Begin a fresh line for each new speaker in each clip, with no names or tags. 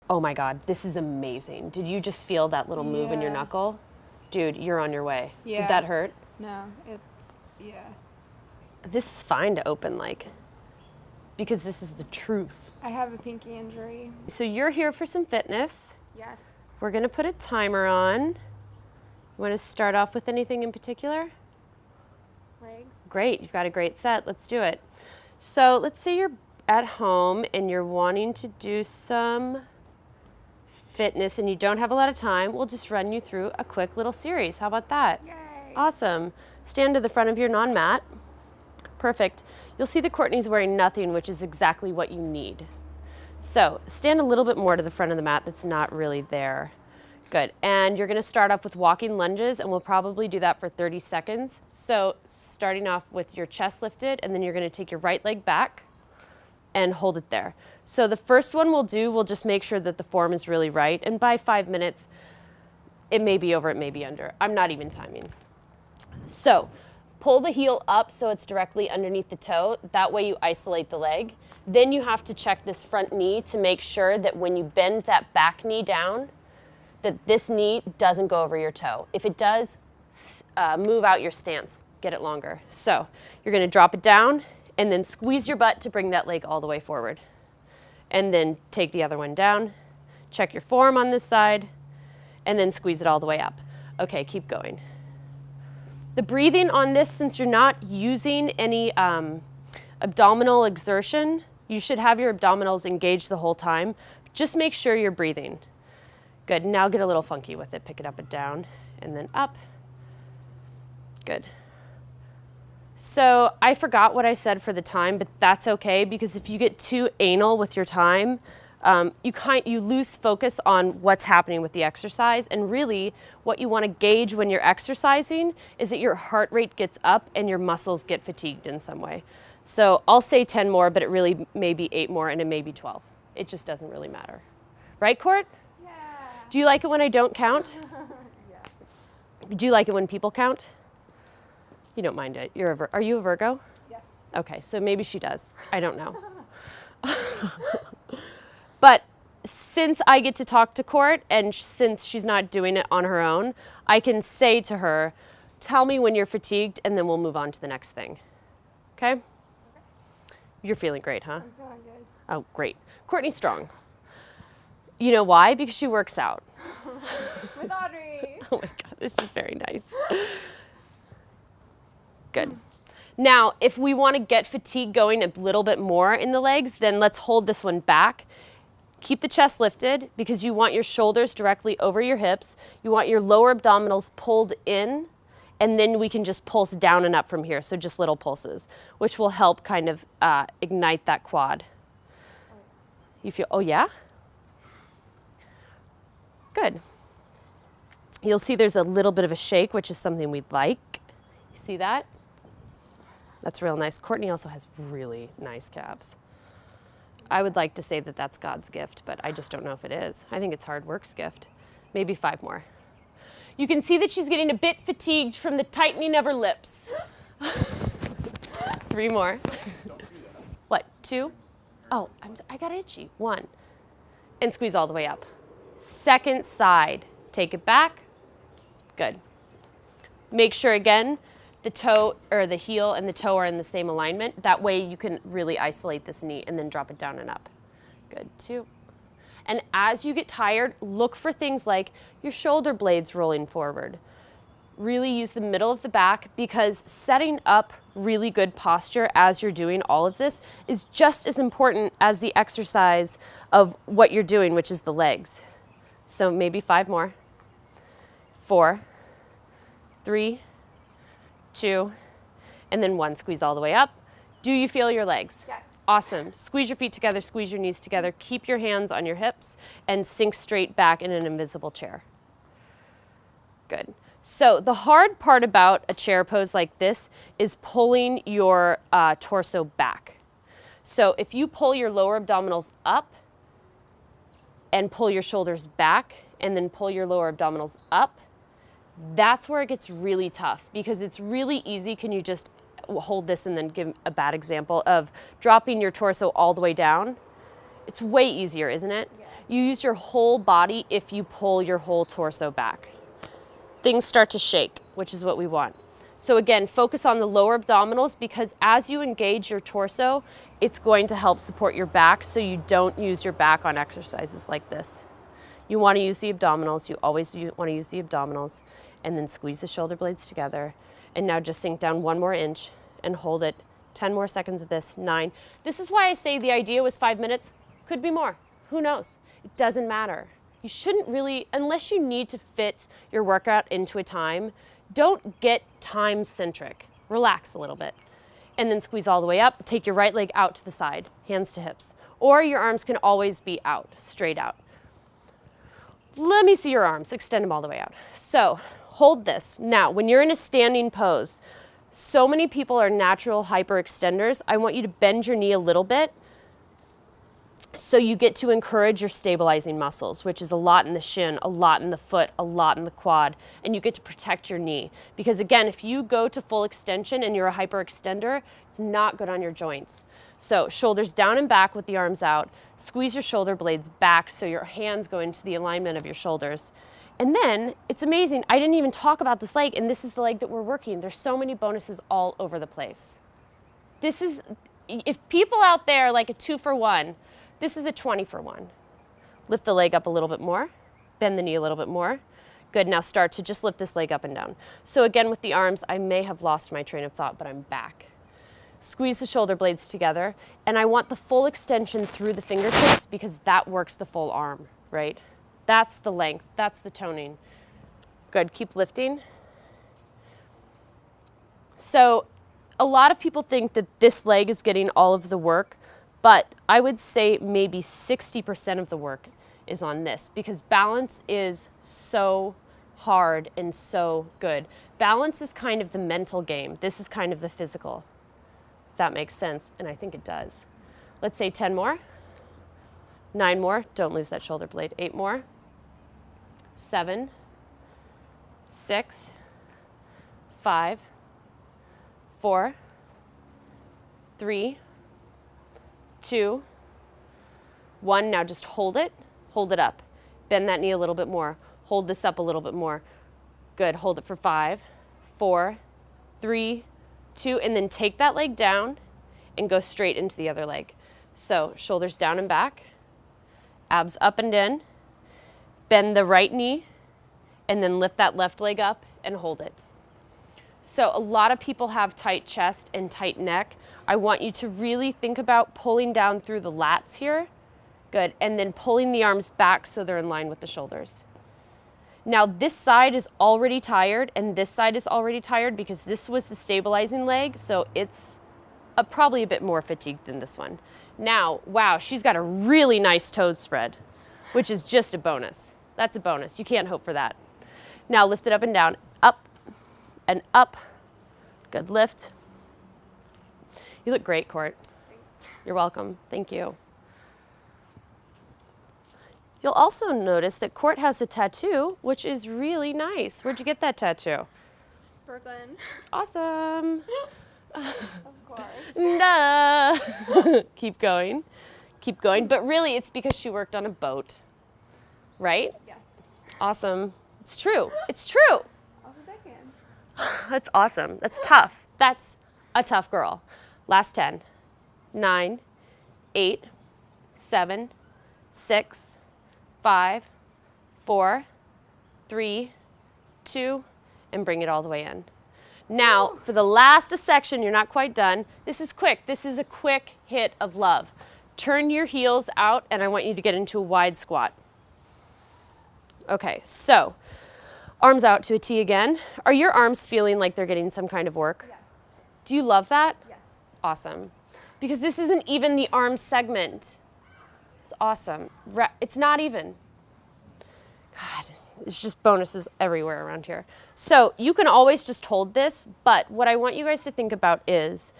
Oh my God, this is amazing. Did you just feel that little move in your knuckle? Dude, you're on your way.
Yeah.
Did that hurt?
No, it's, yeah.
This is fine to open like, because this is the truth.
I have a pinky injury.
So you're here for some fitness.
Yes.
We're gonna put a timer on. You wanna start off with anything in particular?
Legs.
Great, you've got a great set, let's do it. So let's say you're at home and you're wanting to do some fitness and you don't have a lot of time. We'll just run you through a quick little series. How about that?
Yay.
Awesome. Stand to the front of your non-mat. Perfect. You'll see that Courtney's wearing nothing, which is exactly what you need. So stand a little bit more to the front of the mat that's not really there. Good. And you're going to start off with walking lunges, and we'll probably do that for 30 seconds. So starting off with your chest lifted, and then you're going to take your right leg back and hold it there. So the first one we'll just make sure that the form is really right. And by 5 minutes, it may be over, it may be under. I'm not even timing. So pull the heel up so it's directly underneath the toe. That way you isolate the leg. Then you have to check this front knee to make sure that when you bend that back knee down, that this knee doesn't go over your toe. If it does, move out your stance, get it longer. So you're gonna drop it down and then squeeze your butt to bring that leg all the way forward. And then take the other one down, check your form on this side, and then squeeze it all the way up. Okay, keep going. The breathing on this, since you're not using any abdominal exertion, you should have your abdominals engaged the whole time. Just make sure you're breathing. Good, now get a little funky with it. Pick it up and down, and then up. Good. So I forgot what I said for the time, but that's okay, because if you get too anal with your time, you lose focus on what's happening with the exercise. And really, what you want to gauge when you're exercising is that your heart rate gets up and your muscles get fatigued in some way. So I'll say 10 more, but it really may be 8 more, and it may be 12. It just doesn't really matter. Right, Court?
Yeah.
Do you like it when I don't count?
Yeah.
Do you like it when people count? You don't mind it. Are you a Virgo?
Yes.
Okay, so maybe she does. I don't know. But since I get to talk to Court, and since she's not doing it on her own, I can say to her, tell me when you're fatigued, and then we'll move on to the next thing. Okay? You're feeling great, huh?
I'm feeling good.
Oh, great. Courtney's strong. You know why? Because she works out.
With Audrey.
Oh my God, this is very nice. Good. Now, if we want to get fatigue going a little bit more in the legs, then let's hold this one back. Keep the chest lifted because you want your shoulders directly over your hips. You want your lower abdominals pulled in, and then we can just pulse down and up from here. So just little pulses, which will help kind of ignite that quad. You feel, oh yeah? Good. You'll see there's a little bit of a shake, which is something we'd like. You see that? That's real nice. Courtney also has really nice calves. I would like to say that that's God's gift, but I just don't know if it is. I think it's hard work's gift. Maybe 5 more. You can see that she's getting a bit fatigued from the tightening of her lips. 3 more. What, 2? Oh, I got itchy. 1. And squeeze all the way up. Second side. Take it back. Good. Make sure again, the toe or the heel and the toe are in the same alignment. That way you can really isolate this knee and then drop it down and up. Good, 2. And as you get tired, look for things like your shoulder blades rolling forward. Really use the middle of the back, because setting up really good posture as you're doing all of this is just as important as the exercise of what you're doing, which is the legs. So maybe 5 more. 4, 3, 2, and then 1. Squeeze all the way up. Do you feel your legs?
Yes.
Awesome. Squeeze your feet together, squeeze your knees together, keep your hands on your hips, and sink straight back in an invisible chair. Good. So the hard part about a chair pose like this is pulling your torso back. So if you pull your lower abdominals up and pull your shoulders back and then pull your lower abdominals up, that's where it gets really tough, because it's really easy. Can you just hold this and then give a bad example of dropping your torso all the way down? It's way easier, isn't it?
Yeah.
You use your whole body if you pull your whole torso back. Things start to shake, which is what we want. So again, focus on the lower abdominals because as you engage your torso, it's going to help support your back so you don't use your back on exercises like this. You want to use the abdominals. You always want to use the abdominals. And then squeeze the shoulder blades together. And now just sink down 1 more inch and hold it. 10 more seconds of this, 9. This is why I say the idea was 5 minutes. Could be more. Who knows? It doesn't matter. You shouldn't really, unless you need to fit your workout into a time, don't get time-centric. Relax a little bit. And then squeeze all the way up. Take your right leg out to the side, hands to hips. Or your arms can always be out, straight out. Let me see your arms. Extend them all the way out. So hold this. Now, when you're in a standing pose, so many people are natural hyperextenders. I want you to bend your knee a little bit so you get to encourage your stabilizing muscles, which is a lot in the shin, a lot in the foot, a lot in the quad, and you get to protect your knee. Because again, if you go to full extension and you're a hyperextender, it's not good on your joints. So shoulders down and back with the arms out, squeeze your shoulder blades back so your hands go into the alignment of your shoulders. And then, it's amazing, I didn't even talk about this leg, and this is the leg that we're working. There's so many bonuses all over the place. This is, if people out there like a 2-for-1, this is a 20-for-1. Lift the leg up a little bit more, bend the knee a little bit more. Good, now start to just lift this leg up and down. So again, with the arms, I may have lost my train of thought, but I'm back. Squeeze the shoulder blades together, and I want the full extension through the fingertips because that works the full arm, right? That's the length, that's the toning. Good, keep lifting. So a lot of people think that this leg is getting all of the work, but I would say maybe 60% of the work is on this because balance is so hard and so good. Balance is kind of the mental game. This is kind of the physical, if that makes sense, and I think it does. Let's say 10 more, 9 more, don't lose that shoulder blade, 8 more, 7, 6, 5, 4, 3, 2, 1. Now just hold it up. Bend that knee a little bit more. Hold this up a little bit more. Good, hold it for 5, 4, 3, 2, and then take that leg down and go straight into the other leg. So shoulders down and back, abs up and in, bend the right knee, and then lift that left leg up and hold it. So a lot of people have tight chest and tight neck. I want you to really think about pulling down through the lats here. Good, and then pulling the arms back so they're in line with the shoulders. Now this side is already tired and this side is already tired because this was the stabilizing leg, so it's probably a bit more fatigued than this one. Now, wow, she's got a really nice toes spread, which is just a bonus. That's a bonus, you can't hope for that. Now lift it up and down, up and up. Good, lift. You look great, Court.
Thanks.
You're welcome, thank you. You'll also notice that Court has a tattoo, which is really nice. Where'd you get that tattoo?
Brooklyn.
Awesome.
Of course.
Duh. Keep going. Keep going. But really, it's because she worked on a boat, right?
Yes.
Awesome. It's true. It's true.
Also deckhand.
That's awesome. That's tough. That's a tough girl. Last 10. 9, 8, 7, 6, 5, 4, 3, 2, and bring it all the way in. Now, for the last section, you're not quite done. This is quick. This is a quick hit of love. Turn your heels out, and I want you to get into a wide squat. Okay, so arms out to a T again. Are your arms feeling like they're getting some kind of work?
Yes.
Do you love that?
Yes.
Awesome. Because this isn't even the arm segment. It's awesome. It's not even. God, it's just bonuses everywhere around here. So you can always just hold this, but what I want you guys to think about is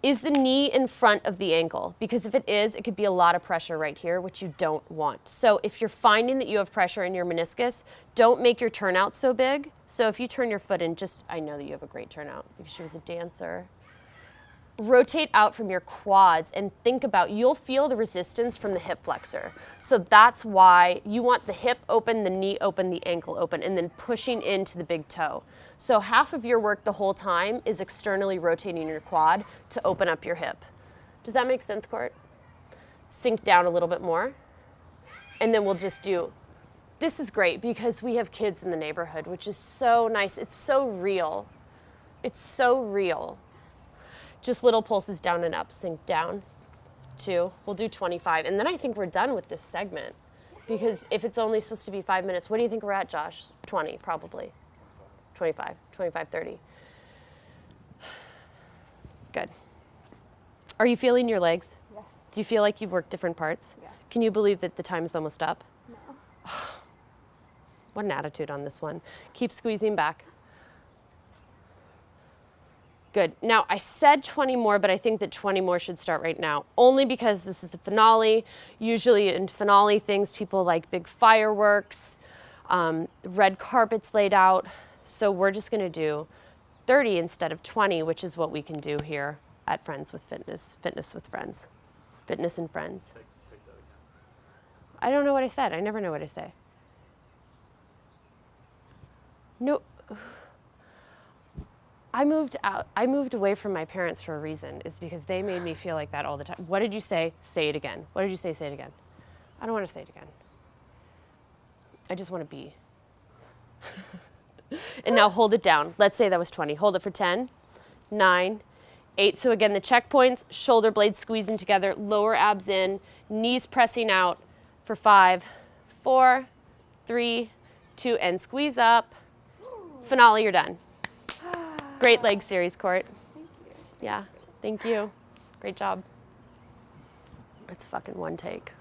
the knee in front of the ankle? Because if it is, it could be a lot of pressure right here, which you don't want. So if you're finding that you have pressure in your meniscus, don't make your turnout so big. So if you turn your foot in, I know that you have a great turnout because she was a dancer. rotate out from your quads and think about, you'll feel the resistance from the hip flexor. So that's why you want the hip open, the knee open, the ankle open, and then pushing into the big toe. So half of your work the whole time is externally rotating your quad to open up your hip. Does that make sense, Court? Sink down a little bit more. And then we'll just do, this is great because we have kids in the neighborhood, which is so nice. It's so real. It's so real. Just little pulses down and up, sink down, 2. We'll do 25. And then I think we're done with this segment because if it's only supposed to be 5 minutes, what do you think we're at, Josh? 20, probably. 25, 30. Good. Are you feeling your legs?
Yes.
Do you feel like you've worked different parts?
Yes.
Can you believe that the time is almost up?
No.
What an attitude on this one. Keep squeezing back. Good. Now, I said 20 more, but I think that 20 more should start right now, only because this is the finale. Usually in finale things, people like big fireworks, red carpets laid out. So we're just going to do 30 instead of 20, which is what we can do here at Friends with Fitness, Fitness with Friends, Fitness and Friends.
Take that again.
I don't know what I said. I never know what I say. No. I moved away from my parents for a reason, is because they made me feel like that all the time. What did you say? Say it again. What did you say? Say it again. I don't want to say it again. I just want to be. And now hold it down. Let's say that was 20. Hold it for 10, 9, 8. So again, the checkpoints, shoulder blades squeezing together, lower abs in, knees pressing out for 5, 4, 3, 2, and squeeze up. Finale, you're done. Great leg series, Court.
Thank you.
Yeah, thank you. Great job. It's fucking one take.